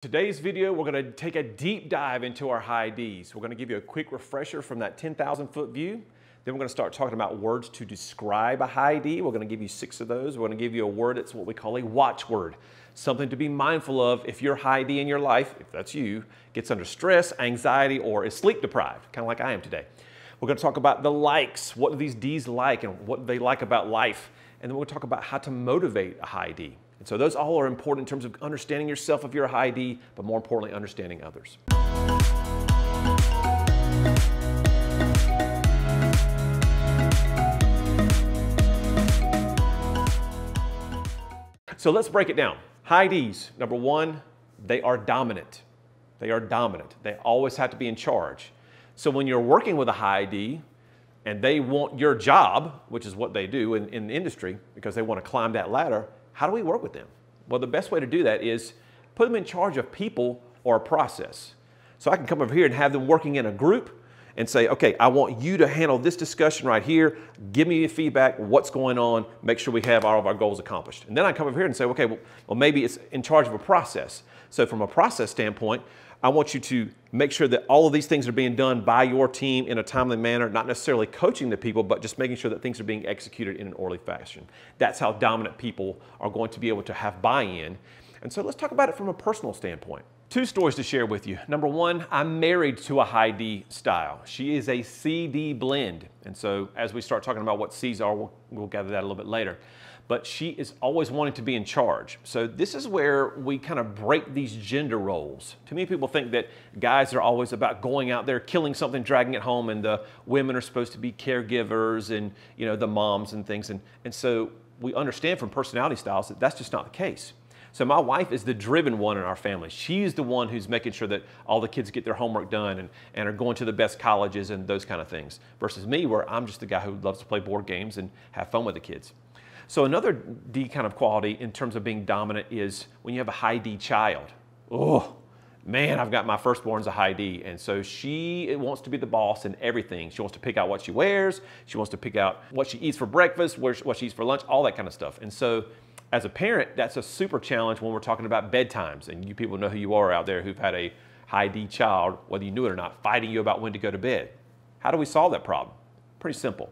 Today's video, we're going to take a deep dive into our high Ds. We're going to give you a quick refresher from that 10,000 foot view. Then we're going to start talking about words to describe a high D. We're going to give you 6 of those. We're going to give you a word that's what we call a watchword, something to be mindful of if your high D in your life, if that's you, gets under stress, anxiety, or is sleep deprived, kind of like I am today. We're going to talk about the likes. What do these Ds like and what do they like about life? And then we'll talk about how to motivate a high D. And so those all are important in terms of understanding yourself if you're a high D, but more importantly, understanding others. So let's break it down. High Ds, number one, they are dominant. They are dominant. They always have to be in charge. So when you're working with a high D and they want your job, which is what they do in the industry because they want to climb that ladder, how do we work with them? Well, the best way to do that is put them in charge of people or a process. So I can come over here and have them working in a group and say, okay, I want you to handle this discussion right here. Give me your feedback, what's going on, make sure we have all of our goals accomplished. And then I come over here and say, okay, well maybe it's in charge of a process. So from a process standpoint, I want you to make sure that all of these things are being done by your team in a timely manner, not necessarily coaching the people, but just making sure that things are being executed in an orderly fashion. That's how dominant people are going to be able to have buy-in. And so let's talk about it from a personal standpoint. 2 stories to share with you. Number one, I'm married to a high D style. She is a CD blend. And so as we start talking about what C's are, we'll gather that a little bit later. But she is always wanting to be in charge. So this is where we kind of break these gender roles. Too many people think that guys are always about going out there, killing something, dragging it home, and the women are supposed to be caregivers and, you know, the moms and things. And so we understand from personality styles that that's just not the case. So my wife is the driven one in our family. She's the one who's making sure that all the kids get their homework done and are going to the best colleges and those kind of things. Versus me, where I'm just the guy who loves to play board games and have fun with the kids. So another D kind of quality in terms of being dominant is when you have a high D child. Oh, man, I've got my firstborn's a high D. And so she wants to be the boss in everything. She wants to pick out what she wears. She wants to pick out what she eats for breakfast, what she eats for lunch, all that kind of stuff. And so as a parent, that's a super challenge when we're talking about bedtimes. And you people know who you are out there who've had a high D child, whether you knew it or not, fighting you about when to go to bed. How do we solve that problem? Pretty simple.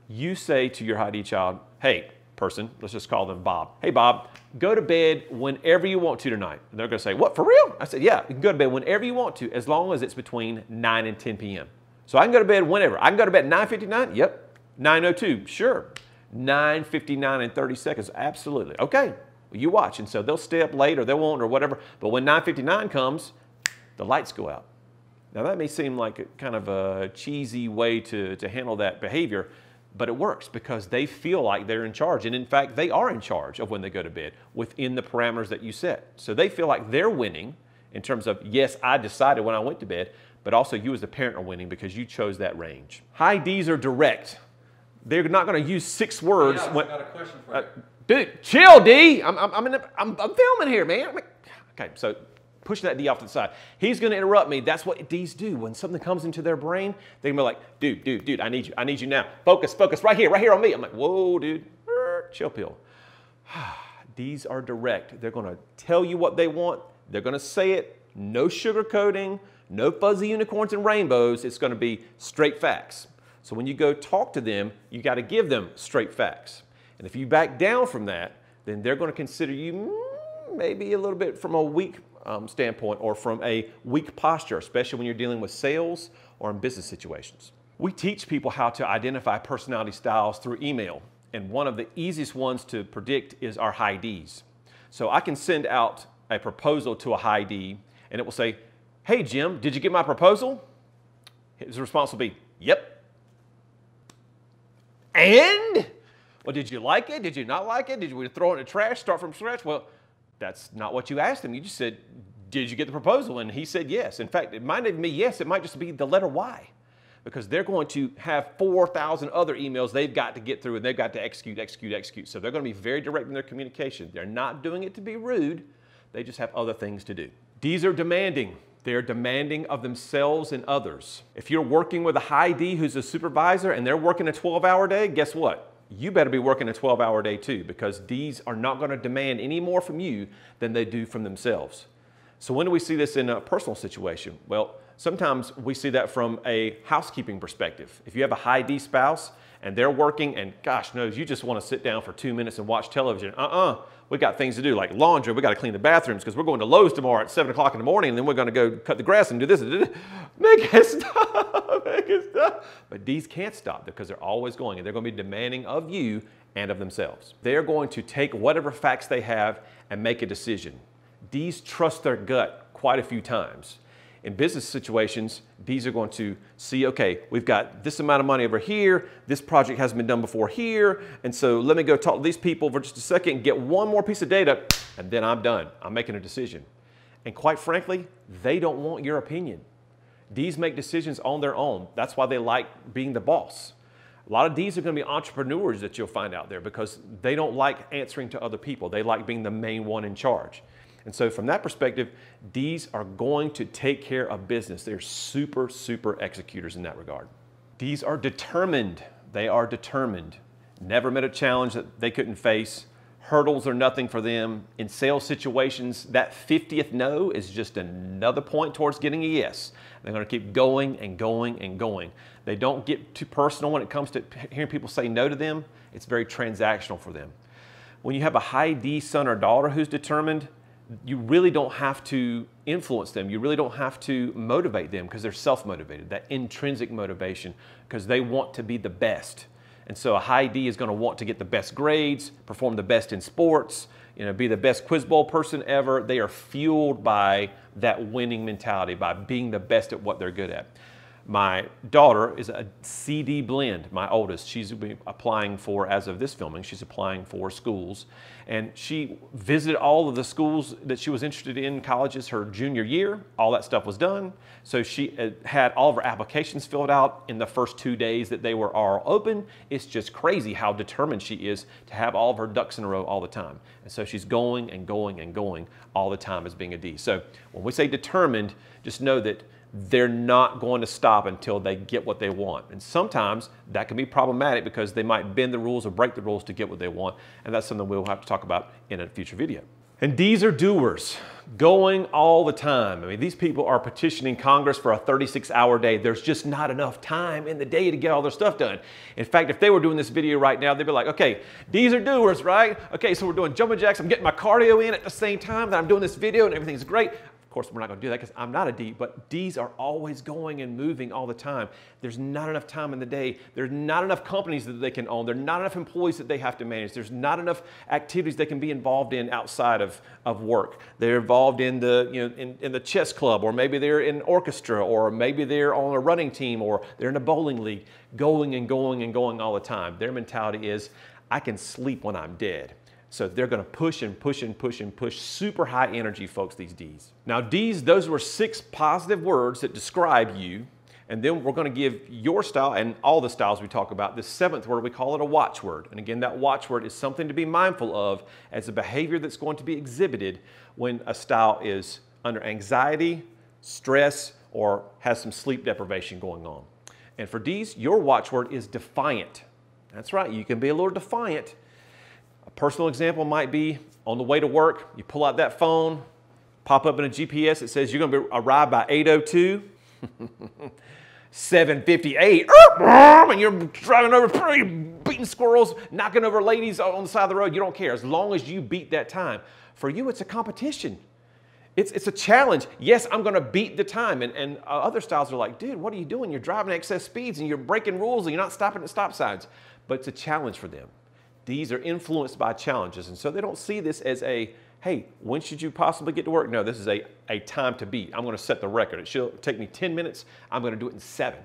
You say to your high D child, hey, person, let's just call them Bob. Hey, Bob, go to bed whenever you want to tonight. And they're going to say, what, for real? I said, yeah, you can go to bed whenever you want to, as long as it's between 9 and 10 p.m. So I can go to bed whenever. I can go to bed at 9:59? Yep. 9:02? Sure. 9:59 and 30 seconds? Absolutely. Okay, well, you watch. And so they'll stay up late or they won't or whatever. But when 9:59 comes, the lights go out. Now that may seem like a kind of a cheesy way to handle that behavior, but it works because they feel like they're in charge. And in fact, they are in charge of when they go to bed within the parameters that you set. So they feel like they're winning in terms of, yes, I decided when I went to bed, but also you as the parent are winning because you chose that range. High Ds are direct. They're not going to use 6 words. Yeah, I've got a question for you. Dude, chill, D. I'm filming here, man. Okay, so push that D off to the side. He's going to interrupt me. That's what Ds do. When something comes into their brain, they're going to be like, dude, I need you now. Focus, right here on me. I'm like, whoa, dude, chill pill. Ds are direct. They're going to tell you what they want. They're going to say it. No sugarcoating, no fuzzy unicorns and rainbows. It's going to be straight facts. So when you go talk to them, you got to give them straight facts. And if you back down from that, then they're going to consider you maybe a little bit from a weak standpoint or from a weak posture, especially when you're dealing with sales or in business situations. We teach people how to identify personality styles through email. And one of the easiest ones to predict is our high Ds. So I can send out a proposal to a high D and it will say, hey, Jim, did you get my proposal? His response will be, yep. And? Well, did you like it? Did you not like it? Did you throw it in the trash, start from scratch? Well, that's not what you asked him. You just said, did you get the proposal? And he said yes. In fact, it might not even be yes. It might just be the letter Y because they're going to have 4,000 other emails they've got to get through and they've got to execute. So they're going to be very direct in their communication. They're not doing it to be rude. They just have other things to do. Ds are demanding. They're demanding of themselves and others. If you're working with a high D who's a supervisor and they're working a 12-hour day, guess what? You better be working a 12-hour day too because Ds are not going to demand any more from you than they do from themselves. So when do we see this in a personal situation? Well, sometimes we see that from a housekeeping perspective. If you have a high D spouse and they're working and gosh knows, you just want to sit down for 2 minutes and watch television. We got things to do like laundry. We got to clean the bathrooms because we're going to Lowe's tomorrow at 7 o'clock in the morning and then we're going to go cut the grass and do this and do this. Make it stop, make it stop. But D's can't stop because they're always going and they're going to be demanding of you and of themselves. They're going to take whatever facts they have and make a decision. D's trust their gut quite a few times. In business situations, D's are going to see, okay, we've got this amount of money over here, this project hasn't been done before here, and so let me go talk to these people for just a second and get one more piece of data, and then I'm done. I'm making a decision. And quite frankly, they don't want your opinion. D's make decisions on their own. That's why they like being the boss. A lot of D's are going to be entrepreneurs that you'll find out there because they don't like answering to other people. They like being the main one in charge. And so from that perspective, D's are going to take care of business. They're super, super executors in that regard. D's are determined. They are determined. Never met a challenge that they couldn't face. Hurdles are nothing for them. In sales situations, that 50th no is just another point towards getting a yes. They're going to keep going and going and going. They don't get too personal when it comes to hearing people say no to them. It's very transactional for them. When you have a high D son or daughter who's determined, you really don't have to influence them. You really don't have to motivate them because they're self-motivated, that intrinsic motivation, because they want to be the best. And so a high D is going to want to get the best grades, perform the best in sports, be the best quiz bowl person ever. They are fueled by that winning mentality, by being the best at what they're good at. My daughter is a CD blend, my oldest. She's applying for, as of this filming, she's applying for schools. And she visited all of the schools that she was interested in colleges her junior year. All that stuff was done. So she had all of her applications filled out in the first 2 days that they were all open. It's just crazy how determined she is to have all of her ducks in a row all the time. And so she's going and going and going all the time as being a D. So when we say determined, just know that they're not going to stop until they get what they want. And sometimes that can be problematic because they might bend the rules or break the rules to get what they want. And that's something we'll have to talk about in a future video. And D's are doers, going all the time. I mean, these people are petitioning Congress for a 36-hour day. There's just not enough time in the day to get all their stuff done. In fact, if they were doing this video right now, they'd be like, okay, D's are doers, right? Okay, so we're doing jumping jacks. I'm getting my cardio in at the same time that I'm doing this video and everything's great. Of course, we're not going to do that because I'm not a D, but D's are always going and moving all the time. There's not enough time in the day. There's not enough companies that they can own. There's not enough employees that they have to manage. There's not enough activities they can be involved in outside of work. They're involved in the, in the chess club, or maybe they're in orchestra, or maybe they're on a running team, or they're in a bowling league, going and going and going all the time. Their mentality is, I can sleep when I'm dead. So they're going to push and push and push and push. Super high energy, folks, these D's. Now, D's, those were 6 positive words that describe you. And then we're going to give your style and all the styles we talk about. The 7th word, we call it a watchword. And again, that watchword is something to be mindful of as a behavior that's going to be exhibited when a style is under anxiety, stress, or has some sleep deprivation going on. And for D's, your watchword is defiant. That's right, you can be a little defiant. A personal example might be on the way to work, you pull out that phone, pop up in a GPS, it says you're going to arrive by 8:02, 7:58, and you're driving over, beating squirrels, knocking over ladies on the side of the road. You don't care as long as you beat that time. For you, it's a competition. It's a challenge. Yes, I'm going to beat the time. And other styles are like, dude, what are you doing? You're driving at excess speeds and you're breaking rules and you're not stopping at stop signs. But it's a challenge for them. D's are influenced by challenges, and so they don't see this as a, hey, when should you possibly get to work? No, this is a time to beat. I'm going to set the record. It should take me 10 minutes. I'm going to do it in 7.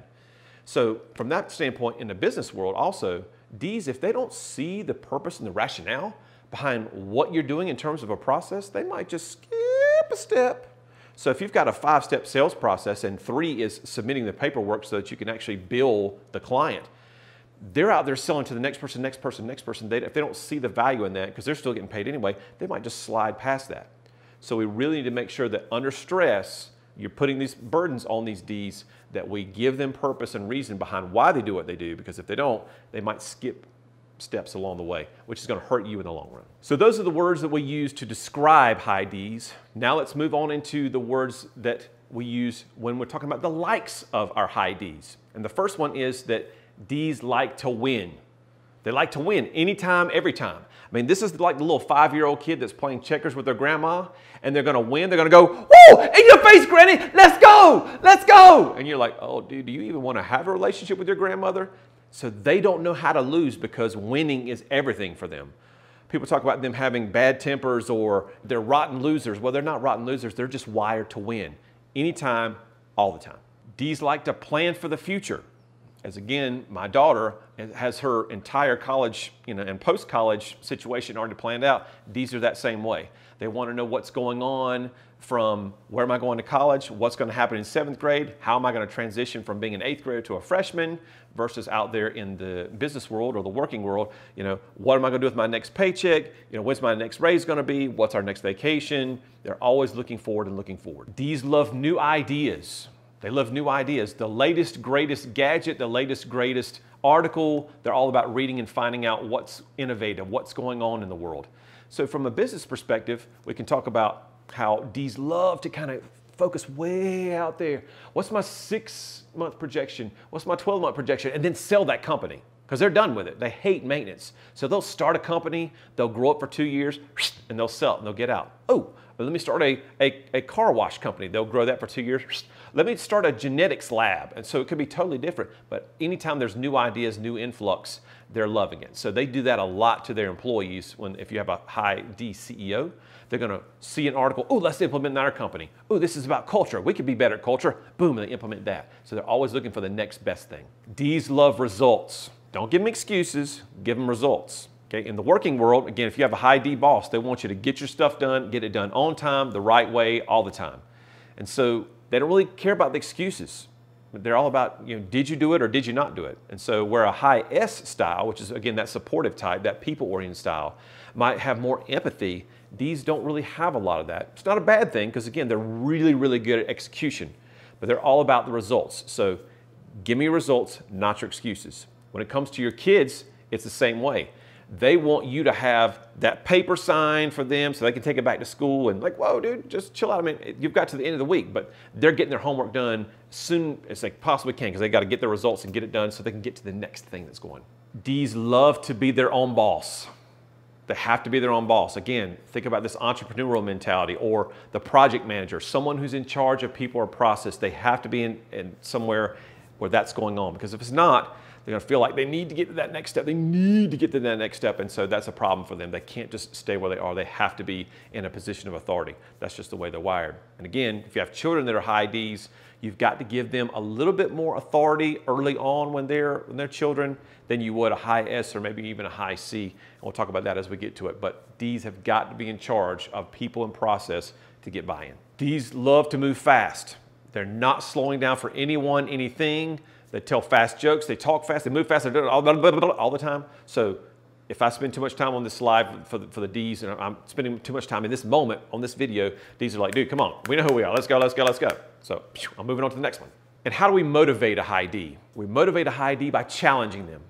So from that standpoint, in the business world also, D's, if they don't see the purpose and the rationale behind what you're doing in terms of a process, they might just skip a step. So if you've got a 5-step sales process and 3 is submitting the paperwork so that you can actually bill the client, they're out there selling to the next person, next person, next person. If they don't see the value in that, because they're still getting paid anyway, they might just slide past that. So we really need to make sure that under stress, you're putting these burdens on these D's, that we give them purpose and reason behind why they do what they do, because if they don't, they might skip steps along the way, which is going to hurt you in the long run. So those are the words that we use to describe high Ds. Now let's move on into the words that we use when we're talking about the likes of our high Ds. And the first one is that Ds like to win. They like to win anytime, every time. I mean, this is like the little 5-year-old kid that's playing checkers with their grandma, and they're going to win. They're going to go, woo, in your face, Granny, let's go, let's go. And you're like, oh, dude, do you even want to have a relationship with your grandmother? So they don't know how to lose because winning is everything for them. People talk about them having bad tempers or they're rotten losers. Well, they're not rotten losers. They're just wired to win anytime, all the time. Ds like to plan for the future. As again, my daughter has her entire college, and post-college situation already planned out. Ds are that same way. They want to know what's going on from where am I going to college, what's going to happen in 7th grade, how am I going to transition from being an 8th grader to a freshman versus out there in the business world or the working world. What am I going to do with my next paycheck? When's my next raise going to be? What's our next vacation? They're always looking forward and looking forward. Ds love new ideas. They love new ideas. The latest, greatest gadget, the latest, greatest article, they're all about reading and finding out what's innovative, what's going on in the world. So from a business perspective, we can talk about how Ds love to kind of focus way out there. What's my 6-month projection? What's my 12-month projection? And then sell that company because they're done with it. They hate maintenance. So they'll start a company, they'll grow up for 2 years, and they'll sell it and they'll get out. Oh, let me start a car wash company. They'll grow that for 2 years. Let me start a genetics lab. And so it could be totally different. But anytime there's new ideas, new influx, they're loving it. So they do that a lot to their employees. If you have a high D CEO, they're going to see an article. Oh, let's implement in our company. Oh, this is about culture. We could be better at culture. Boom, and they implement that. So they're always looking for the next best thing. Ds love results. Don't give them excuses. Give them results. Okay, in the working world, again, if you have a high D boss, they want you to get your stuff done, get it done on time, the right way, all the time. And so they don't really care about the excuses. They're all about, did you do it or did you not do it? And so where a high S style, which is, again, that supportive type, that people-oriented style, might have more empathy, these don't really have a lot of that. It's not a bad thing because, again, they're really, really good at execution. But they're all about the results. So give me results, not your excuses. When it comes to your kids, it's the same way. They want you to have that paper signed for them so they can take it back to school and like, whoa, dude, just chill out. I mean, you've got to the end of the week, but they're getting their homework done as soon as they possibly can because they got to get their results and get it done so they can get to the next thing that's going. Ds love to be their own boss. They have to be their own boss. Again, think about this entrepreneurial mentality or the project manager, someone who's in charge of people or process. They have to be in somewhere where that's going on because if it's not, they're going to feel like they need to get to that next step. They need to get to that next step. And so that's a problem for them. They can't just stay where they are. They have to be in a position of authority. That's just the way they're wired. And again, if you have children that are high Ds, you've got to give them a little bit more authority early on when they're children than you would a high S or maybe even a high C. And we'll talk about that as we get to it. But Ds have got to be in charge of people and process to get buy-in. Ds love to move fast. They're not slowing down for anyone, anything. They tell fast jokes, they talk fast, they move fast, they do it all the time. So if I spend too much time on this slide for the Ds and I'm spending too much time in this moment on this video, Ds are like, dude, come on, we know who we are, let's go, let's go, let's go. So I'm moving on to the next one. And how do we motivate a high D? We motivate a high D by challenging them.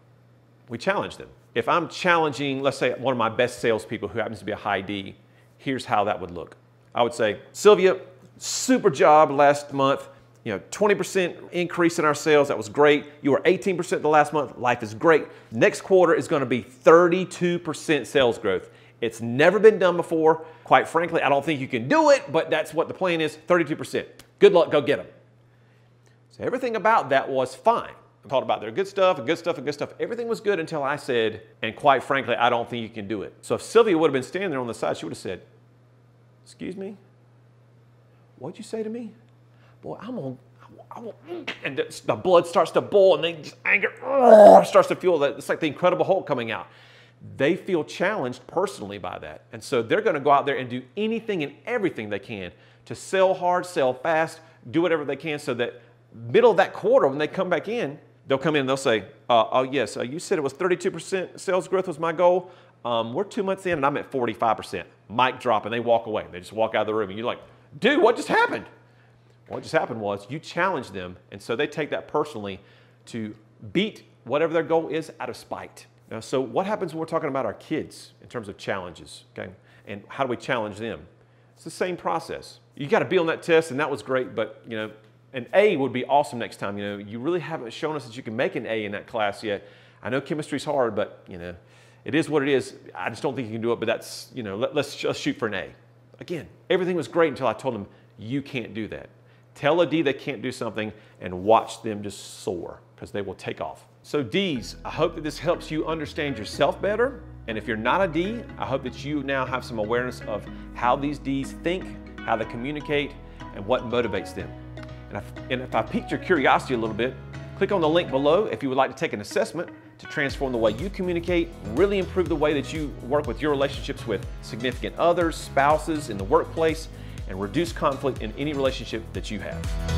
We challenge them. If I'm challenging, let's say one of my best salespeople who happens to be a high D, here's how that would look. I would say, Sylvia, super job last month. 20% increase in our sales. That was great. You were 18% the last month. Life is great. Next quarter is going to be 32% sales growth. It's never been done before. Quite frankly, I don't think you can do it, but that's what the plan is, 32%. Good luck, go get them. So everything about that was fine. I talked about their good stuff and good stuff and good stuff. Everything was good until I said, and quite frankly, I don't think you can do it. So if Sylvia would have been standing there on the side, she would have said, excuse me? What'd you say to me? Boy, and the blood starts to boil and they just anger starts to feel that. It's like the Incredible Hulk coming out. They feel challenged personally by that. And so they're going to go out there and do anything and everything they can to sell hard, sell fast, do whatever they can so that middle of that quarter when they come back in, they'll come in and they'll say, oh yes, you said it was 32% sales growth was my goal. We're 2 months in and I'm at 45%. Mic drop and they walk away. They just walk out of the room and you're like, dude, what just happened? What just happened was you challenged them, and so they take that personally to beat whatever their goal is out of spite. Now, so what happens when we're talking about our kids in terms of challenges, okay? And how do we challenge them? It's the same process. You got to be on that test, and that was great, but you know, an A would be awesome next time. You know, you really haven't shown us that you can make an A in that class yet. I know chemistry's hard, but you know, it is what it is. I just don't think you can do it, but that's, you know, let's just shoot for an A. Again, everything was great until I told them, you can't do that. Tell a D they can't do something and watch them just soar, because they will take off. So Ds, I hope that this helps you understand yourself better. And if you're not a D, I hope that you now have some awareness of how these Ds think, how they communicate, and what motivates them. And if I piqued your curiosity a little bit, click on the link below if you would like to take an assessment to transform the way you communicate, really improve the way that you work with your relationships with significant others, spouses, in the workplace, and reduce conflict in any relationship that you have.